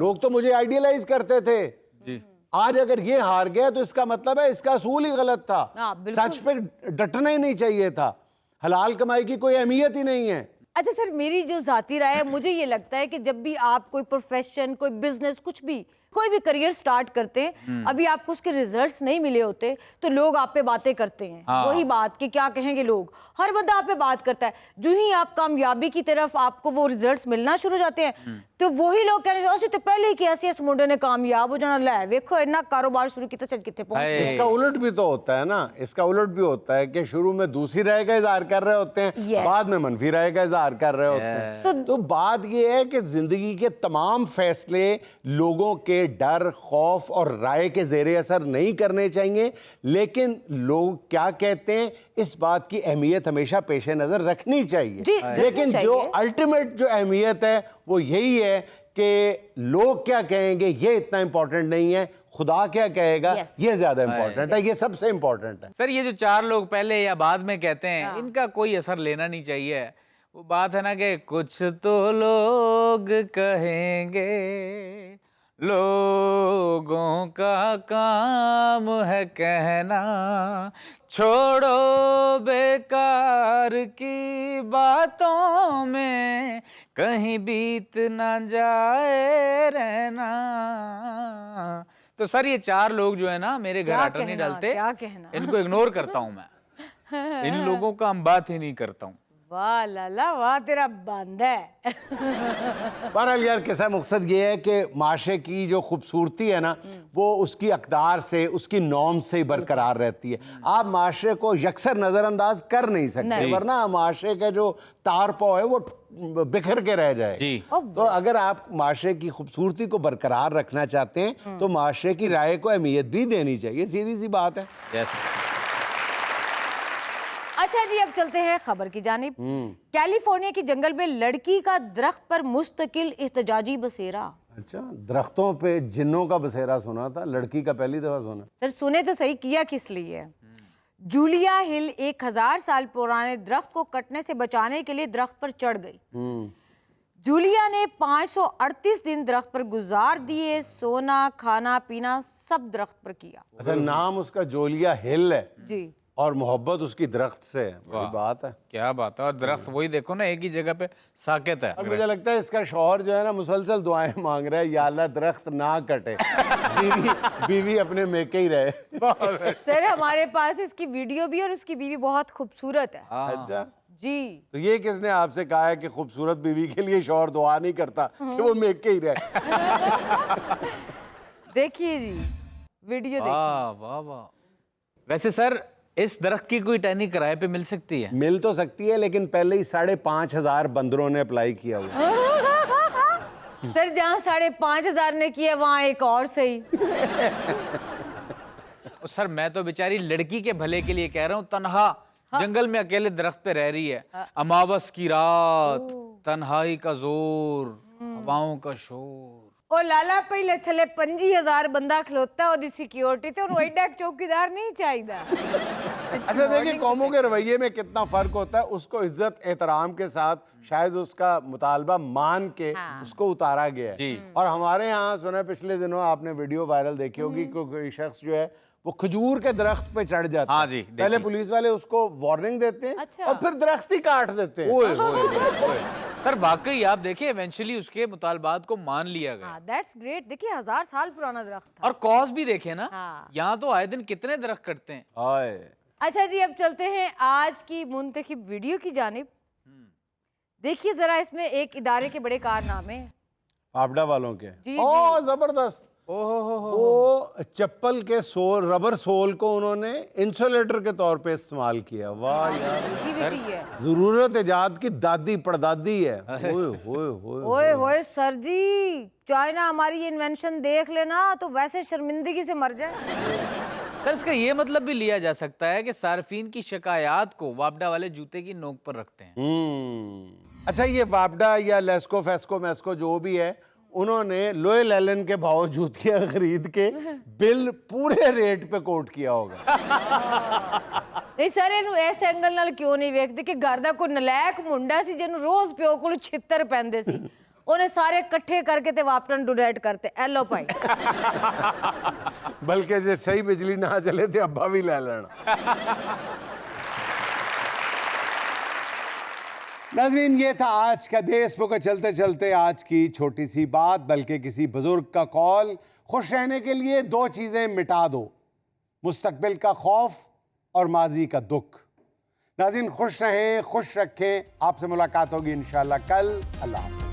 लोग तो मुझे आइडियलाइज करते थे, जी। आज अगर ये हार गया तो इसका मतलब है इसका असूल ही गलत था, हाँ, बिल्कुल। सच पे डटना ही नहीं चाहिए था, हलाल कमाई की कोई अहमियत ही नहीं है। अच्छा सर, मेरी जो जाती राय है, मुझे ये लगता है कि जब भी आप कोई प्रोफेशन, कोई बिजनेस, कुछ भी, कोई भी करियर स्टार्ट करते हैं, अभी आपको उसके रिजल्ट्स नहीं मिले होते तो लोग आप पे बातें करते हैं। हाँ। वही बात कि क्या कहेंगे लोग, हर बंदा आप पे बात करता है। जो ही आप कामयाबी की तरफ आपको वो रिजल्ट्स मिलना शुरू हो जाते हैं, तो वही लोग कह रहे हैं असि तो पहले ही किया, इस मुंडे ने कामयाब हो जाना, लै वेखो इतना कारोबार शुरू किया तो कितने पहुंच गए। इसका उलट भी तो होता है ना, इसका उलट भी होता है कि शुरू में दूसरी राय का इजहार कर रहे होते हैं, Yes. बाद में मनफी राय का इजहार कर रहे होते हैं। तो बात यह है कि जिंदगी के तमाम फैसले लोगों के डर, खौफ और राय के जेरे असर नहीं करने चाहिए, लेकिन लोग क्या कहते हैं इस बात की अहमियत हमेशा पेश नजर रखनी जी, चाहिए। रखनी लेकिन जो चाहिए। अल्टीमेट जो अहमियत है वो यही है कि लोग क्या कहेंगे ये इतना इंपॉर्टेंट नहीं है, खुदा क्या कहेगा Yes. ये ज्यादा इंपॉर्टेंट है, ये सबसे इंपॉर्टेंट है। सर ये जो 4 लोग पहले या बाद में कहते हैं, इनका कोई असर लेना नहीं चाहिए। वो बात है ना कि कुछ तो लोग कहेंगे, लोगों का काम है कहना, छोड़ो बेकार की बातों में कहीं बीत ना जाए रहना। तो सर ये 4 लोग जो है ना मेरे घर क्या आटा नहीं कहना, डालते, क्या कहना। इनको इग्नोर करता हूं मैं। इन लोगों का हम बात ही नहीं करता हूं। वाह लाला वाह, तेरा बंद है। बहरहाल यार किस्सा मकसद ये है कि माशरे की जो खूबसूरती है ना वो उसकी अकदार से, उसकी नॉर्म से ही बरकरार रहती है। आप माशरे को यकसर नज़रअंदाज कर नहीं सकते, नहीं। वरना माशरे का जो तारपो है वो बिखर के रह जाए। जी। तो अगर आप माशरे की खूबसूरती को बरकरार रखना चाहते हैं तो माशरे की राय को अहमियत भी देनी चाहिए, सीधी सी बात है। यस। अच्छा जी, अब चलते हैं खबर की जानिब। कैलिफोर्निया की जंगल में लड़की का दरख्त पर मुस्तकिल एहतजाजी बसेरा। अच्छा, दरख्तों पे जिन्नों का बसेरा सुना था, लड़की का पहली दफा सुना। सर सुने तो सही, किया किस लिए? जूलिया हिल 1000 साल पुराने दरख्त को कटने से बचाने के लिए दरख्त पर चढ़ गई। जूलिया ने 538 दिन दरख्त पर गुजार दिए, सोना खाना पीना सब दरख्त पर किया। अच्छा, नाम उसका जूलिया हिल है जी। और मोहब्बत उसकी दरख्त से है, बड़ी बात है। क्या बात है। और दरख्त वही देखो ना, एक ही जगह पे साकेत है। और मुझे लगता है इसका शौहर जो है ना मुसलसल दुआएं मांग रहा है, या अल्लाह दरख्त ना कटे, बीवी अपने मेके ही रहे। सर हमारे पास इसकी वीडियो भी और उसकी बीवी बहुत खूबसूरत है। अच्छा, जी। तो ये किसने आपसे कहा है कि खूबसूरत बीवी के लिए शौहर दुआ नहीं करता कि वो मेके ही रहे? देखिए जी, वीडियो देखिए। वाह वाह वाह। वैसे सर इस दरख्त की कोई टहनी किराए पे मिल सकती है? मिल तो सकती है, लेकिन पहले ही 5,500 बंदरों ने अप्लाई किया हुआ। सर जहाँ 5,500 ने किया वहाँ एक और सही। सर मैं तो बेचारी लड़की के भले के लिए कह रहा हूँ, तन्हा जंगल में अकेले दरख्त पे रह रही है, अमावस की रात, तन्हाई का जोर, हवाओं का शोर। ओ लाला पहले थले 25,000 बंदा खलोता और सिक्योरिटी तो उन्हें एडा चौकीदार नहीं चाहिए। अच्छा देखिए, कौमों के रवैये में कितना फर्क होता है। उसको इज्जत एहतराम के साथ शायद उसका मुतालबा मान के उसको उतारा गया है। जी। और हमारे यहाँ सुना है, पिछले दिनों आपने वीडियो वायरल देखी होगी, कोई शख्स जो है वो खजूर के दरख्त पे चढ़ जाता है। हाँ जी, पहले पुलिस वाले उसको वार्निंग देते हैं अच्छा। और फिर दरख्त ही काट देते हैं। ओए ओए ओए ओए। सर वाकई आप देखिए इवेंचुअली उसके मुतालबात को मान लिया गया हाँ दैट्स ग्रेट। देखिए 1000 साल पुराना दरख्त था। और कॉज भी देखे ना, हाँ। यहाँ तो आए दिन कितने दरख्त कटते हैं। आए अच्छा जी, अब चलते हैं आज की मुंतखब वीडियो की जानिब। देखिए जरा, इसमें एक इदारे के बड़े कारनामे हैं। आपदा वालों के। जी, ओ जबरदस्त। ओहो वो चप्पल के सोल, रबर सोल को उन्होंने इंसुलेटर के तौर पे इस्तेमाल किया। वाह यार, क्रिएटिविटी है। जरूरत इजाद की दादी पड़दादी है। ओए होए होए ओए होए सर जी, चाइना हमारी ये इन्वेंशन देख लेना तो वैसे शर्मिंदगी से मर जाए। सर इसका ये मतलब भी लिया जा सकता है कि सार्फिन की शिकायत को वापडा वाले जूते की नोक पर रखते हैं। अच्छा, ये वापडा या लेस्को फेस्को मेस्को जो भी है, उन्होंने लोयल एलन के भाव जूतियां खरीद के बिल पूरे रेट पे कोट किया होगा। नहीं सर, ਇਹਨੂੰ ਇਸ ਐਂਗਲ ਨਾਲ ਕਿਉਂ ਨਹੀਂ ਵੇਖਦੇ ਕਿ ਘਰ ਦਾ ਕੋਈ ਨਲਾਇਕ ਮੁੰਡਾ ਸੀ ਜਿਹਨੂੰ ਰੋਜ਼ ਪਿਓ ਕੋਲ ਛਿੱਤਰ ਪੈਂਦੇ ਸੀ, ਉਹਨੇ ਸਾਰੇ ਇਕੱਠੇ ਕਰਕੇ ਤੇ ਵਾਪਟਨ ਡੋਨੇਟ ਕਰਤੇ। ਐ ਲੋ ਭਾਈ। बल्कि जे सही बिजली ना चले तो अब्बा भी ले लेना। नाज़रीन, ये था आज का देश बुक। चलते चलते आज की छोटी सी बात, बल्कि किसी बुजुर्ग का कॉल। खुश रहने के लिए दो चीजें मिटा दो, मुस्तकबिल का खौफ और माजी का दुख। नाज़रीन खुश रहें, खुश रखें। आपसे मुलाकात होगी इंशाअल्लाह कल। अल्लाह हाफ़िज़।